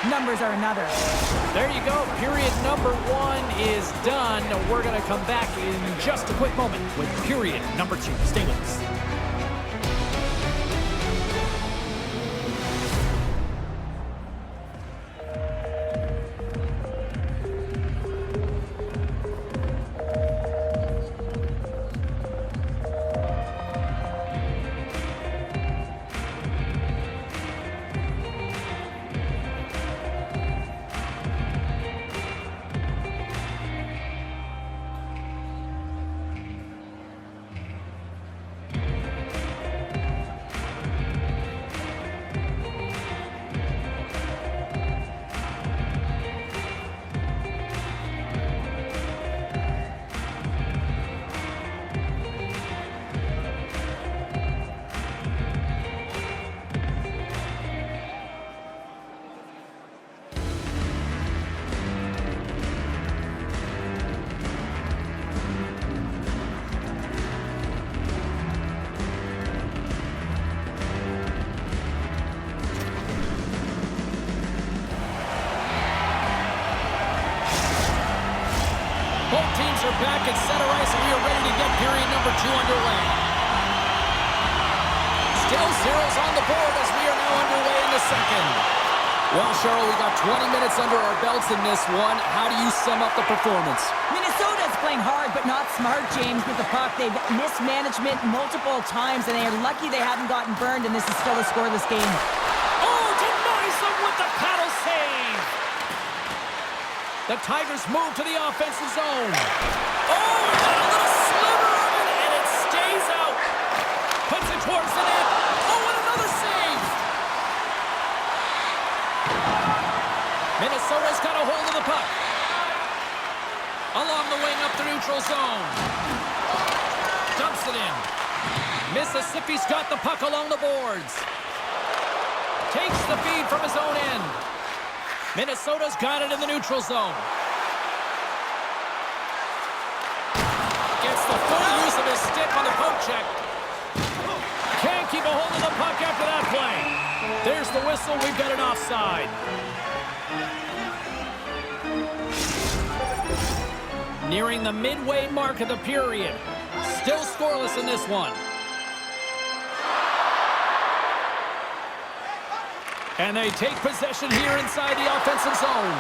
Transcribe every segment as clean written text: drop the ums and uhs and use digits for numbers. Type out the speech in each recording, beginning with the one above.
numbers are another. There you go. Period number 1 is done. We're going to come back in just a quick moment with period number 2. Stay with us. Both teams are back at center ice, and we are ready to get period number 2 underway. Still zeros on the board as we are now underway in the second. Well, Cheryl, we got 20 minutes under our belts in this one. How do you sum up the performance? Minnesota's playing hard, but not smart, James, with the puck. They've mismanagement multiple times, and they are lucky they haven't gotten burned, and this is still a scoreless game. Oh, denies them with the paddle save. The Tigers move to the offensive zone. Oh, a little sliver of it, and it stays out. Puts it towards the net. Oh, and another save. Minnesota's got a hold of the puck. Along the wing up the neutral zone. Dumps it in. Mississippi's got the puck along the boards. Takes the feed from his own end. Minnesota's got it in the neutral zone. Gets the full use of his stick on the poke check. Can't keep a hold of the puck after that play. There's the whistle. We've got an offside. Nearing the midway mark of the period. Still scoreless in this one. And they take possession here inside the offensive zone.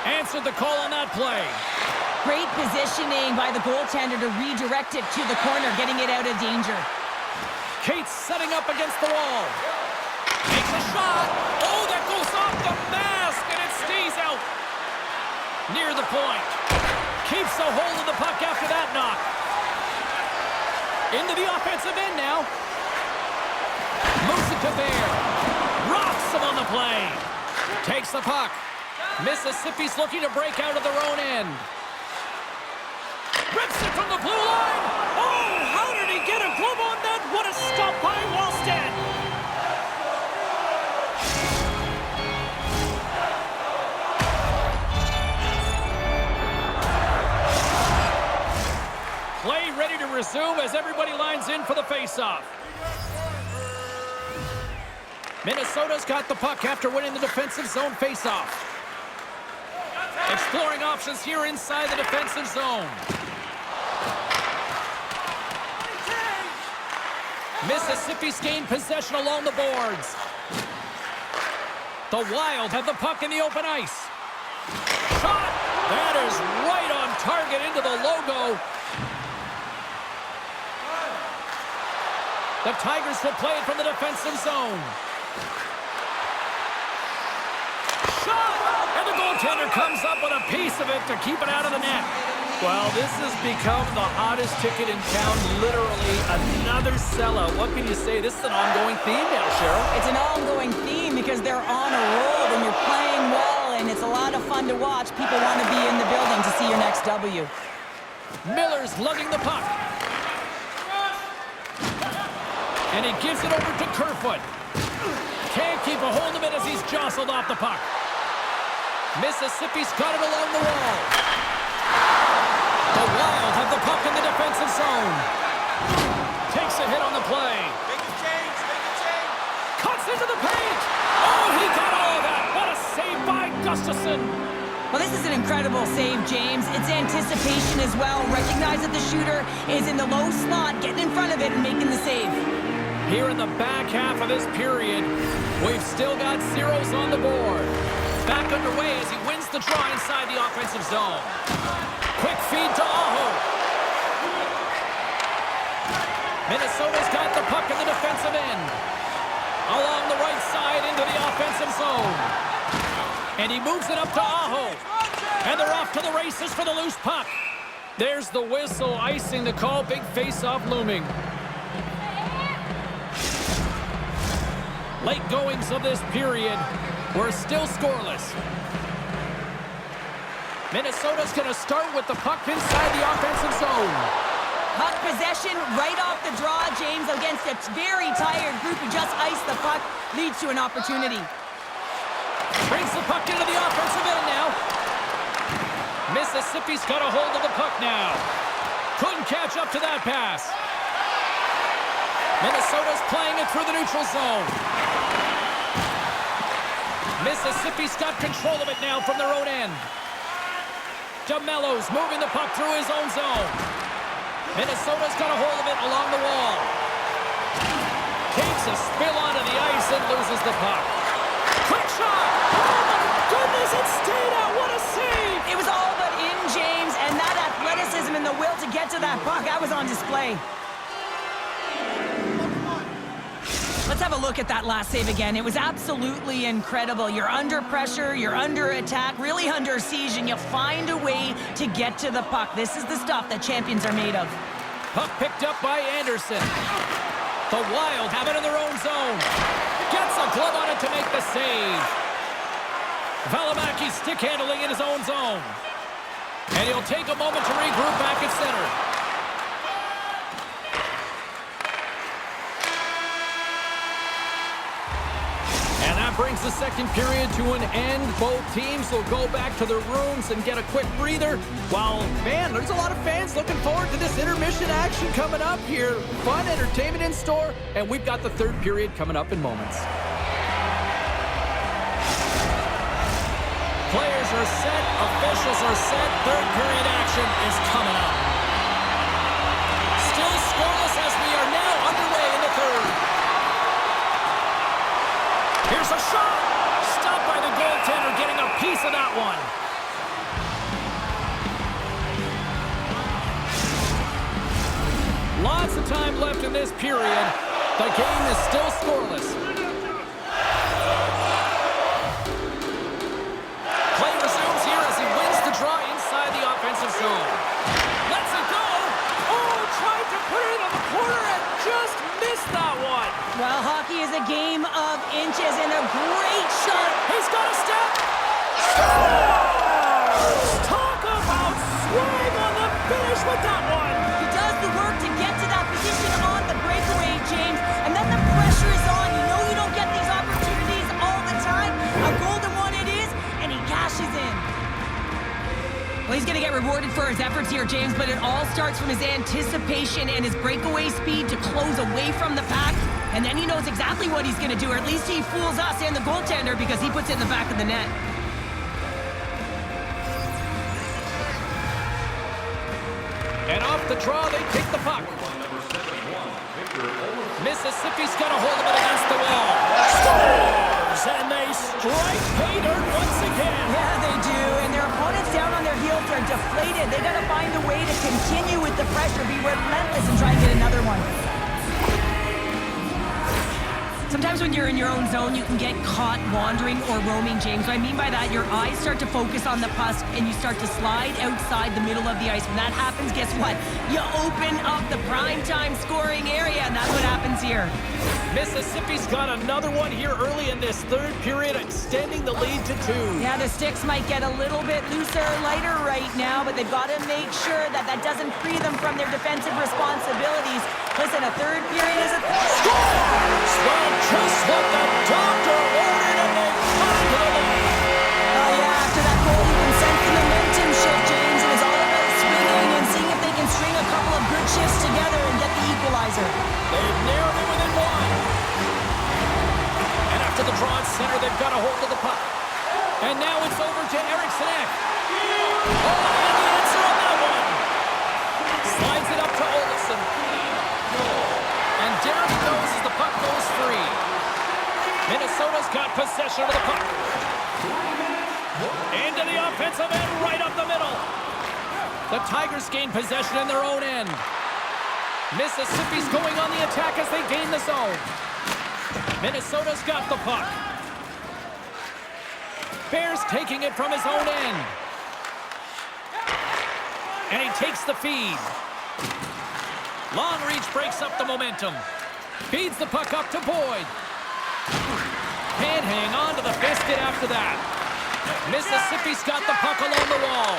Answered the call on that play. Great positioning by the goaltender to redirect it to the corner, getting it out of danger. Cates setting up against the wall. Makes a shot. Oh, that goes off the mask, and it stays out. Near the point. Keeps a hold of the puck after that knock. Into the offensive end now. Moves it to Bear. Rocks him on the play. Takes the puck. Mississippi's looking to break out of their own end. Rips it from the blue line. Oh, how did he get a glove on that? What a stop by Wallstedt. Play ready to resume as everybody lines in for the faceoff. Minnesota's got the puck after winning the defensive zone faceoff. Exploring options here inside the defensive zone. Mississippi's gained possession along the boards. The Wild have the puck in the open ice. Shot! That is right on target into the logo. The Tigers will play it from the defensive zone. Shot! And the goaltender comes up with a piece of it to keep it out of the net. Well, this has become the hottest ticket in town, literally another sellout. What can you say? This is an ongoing theme now, Cheryl. It's an ongoing theme because they're on a roll when you're playing well, and it's a lot of fun to watch. People want to be in the building to see your next W. Miller's lugging the puck. And he gives it over to Kerfoot. Can't keep a hold of it as he's jostled off the puck. Mississippi's got it along the wall. The Wild have the puck in the defensive zone. Takes a hit on the play. Make a change. Cuts into the paint. Oh, he got all of that. What a save by Gustafsson. Well, this is an incredible save, James. It's anticipation as well. Recognize that the shooter is in the low slot, getting in front of it and making the save. Here in the back half of this period, we've still got zeros on the board. Back underway as he wins the draw inside the offensive zone. Quick feed to Aho. Minnesota's got the puck in the defensive end. Along the right side into the offensive zone. And he moves it up to Aho. And they're off to the races for the loose puck. There's the whistle, icing the call. Big face-off looming. Late goings of this period. We're still scoreless. Minnesota's going to start with the puck inside the offensive zone. Puck possession right off the draw, James, against a very tired group who just iced the puck, leads to an opportunity. Brings the puck into the offensive end now. Mississippi's got a hold of the puck now. Couldn't catch up to that pass. Minnesota's playing it through the neutral zone. Mississippi's got control of it now from their own end. DeMello's moving the puck through his own zone. Minnesota's got a hold of it along the wall. Takes a spill onto the ice and loses the puck. Quick shot! Oh my goodness, it stayed out. What a save! It was all but in, James, and that athleticism and the will to get to that puck, that was on display. Let's have a look at that last save again. It was absolutely incredible. You're under pressure, you're under attack, really under siege, and you find a way to get to the puck. This is the stuff that champions are made of. Puck picked up by Anderson. The Wild have it in their own zone. Gets a glove on it to make the save. Valimaki stick handling in his own zone. And he'll take a moment to regroup back at center. And that brings the second period to an end. Both teams will go back to their rooms and get a quick breather. While, man, there's a lot of fans looking forward to this intermission action coming up here. Fun entertainment in store, and we've got the third period coming up in moments. Players are set, officials are set, third period action is coming up. Still scoreless as we are now underway in the third. Here's a shot! Stopped by the goaltender, getting a piece of that one. Lots of time left in this period. The game is still scoreless. Play resumes here as he wins the draw inside the offensive zone. Lets it go! Oh, tried to put it in the corner and just missed that one. Well, hockey is a game of inches and a great shot. He's got a step. Scores! Talk about swing on the finish with that one. He does the work to get to that position on the breakaway, James, and then the pressure is on. You know you don't get these opportunities all the time. A golden one it is, and he cashes in. Well, he's going to get rewarded for his efforts here, James, but it all starts from his anticipation and his breakaway speed to close away from the pack. And then he knows exactly what he's going to do, or at least he fools us and the goaltender because he puts it in the back of the net. And off the draw, they take the puck. Mississippi's got a hold of it against the wall. Scores! And they strike pay dirt once again. Yeah, they do. And their opponents down on their heels are deflated. They got to find a way to continue with the pressure, be relentless, and try and get another one. Sometimes when you're in your own zone, you can get caught wandering or roaming, James. What I mean by that, your eyes start to focus on the puck and you start to slide outside the middle of the ice. When that happens, guess what? You open up the primetime scoring area, and that's what happens here. Mississippi's got another one here early in this third period, extending the lead to 2. Yeah, the sticks might get a little bit looser, lighter right now, but they've got to make sure that that doesn't free them from their defensive responsibilities. Listen, a third period is a Scores! Well, just what the doctor ordered, and they come to the lead. Oh, yeah, after that goal, you can sense the momentum shift, James, and it's all about swinging and seeing if they can string a couple of good shifts together and get the equalizer. They've narrowed it within 1. And after the draw at center, they've got a hold of the puck. And now it's over to Eriksson Ek. Oh, and the answer on that one. Slides it up to Olsson. And Derek goes as the puck goes free. Minnesota's got possession of the puck. Into the offensive end, right up the middle. The Tigers gain possession in their own end. Mississippi's going on the attack as they gain the zone. Minnesota's got the puck. Bears taking it from his own end. And he takes the feed. Long reach breaks up the momentum. Feeds the puck up to Boyd. Can't hang on to the biscuit after that. Mississippi's got the puck along the wall.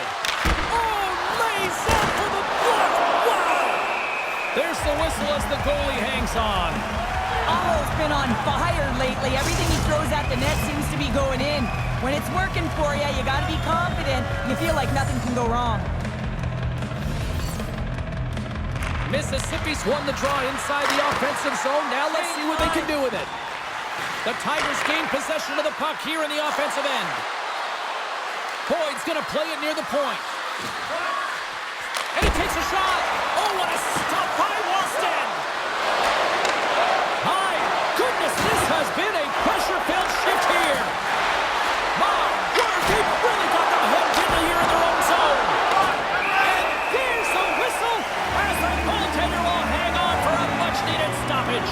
Oh, lays out for the block. Wow! There's the whistle as the goalie hangs on. Aho's been on fire lately. Everything he throws at the net seems to be going in. When it's working for you, you got to be confident. You feel like nothing can go wrong. Mississippi's won the draw inside the offensive zone. Now let's see what they can do with it. The Tigers gain possession of the puck here in the offensive end. Boyd's going to play it near the point. And he takes a shot. Oh, what a stop by Wallstedt. My goodness, this has been a pressure-filled shift here. My word, they've really got them hemmed in here in their own zone. And there's the whistle as the goaltender will hang on for a much-needed stoppage.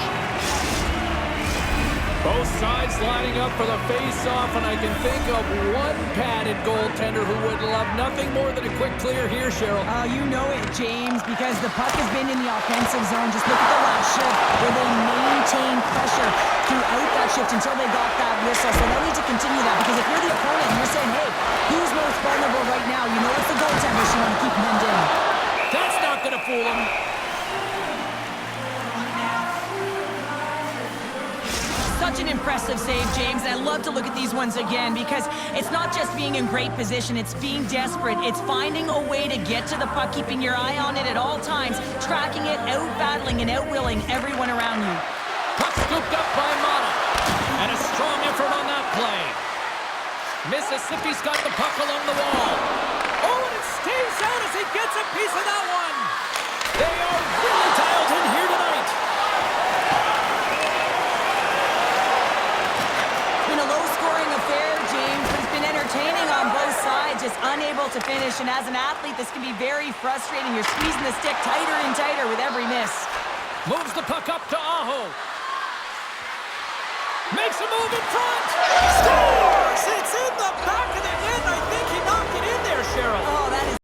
Both sides lining up for the face-off, and I can think of one padded goaltender who would love nothing more than a quick clear here, Cheryl. You know it, James, because the puck has been in the offensive zone. Just look at the last shift where they maintained pressure throughout that shift until they got that whistle. So they'll need to continue that, because if you're the opponent and you're saying, hey, who's most vulnerable right now? You know it's the goaltender, so you want to keep him in. That's not going to fool him. Such an impressive save, James, and I love to look at these ones again because it's not just being in great position, it's being desperate. It's finding a way to get to the puck, keeping your eye on it at all times, tracking it, out-battling and out-willing everyone around you. Puck scooped up by Mata, and a strong effort on that play. Mississippi's got the puck along the wall. Oh, and it stays out as he gets a piece of that one. They are really dialed in here tonight. Entertaining on both sides, just unable to finish, and as an athlete this can be very frustrating. You're squeezing the stick tighter and tighter with every miss. Moves the puck up to Aho. Makes a move in front.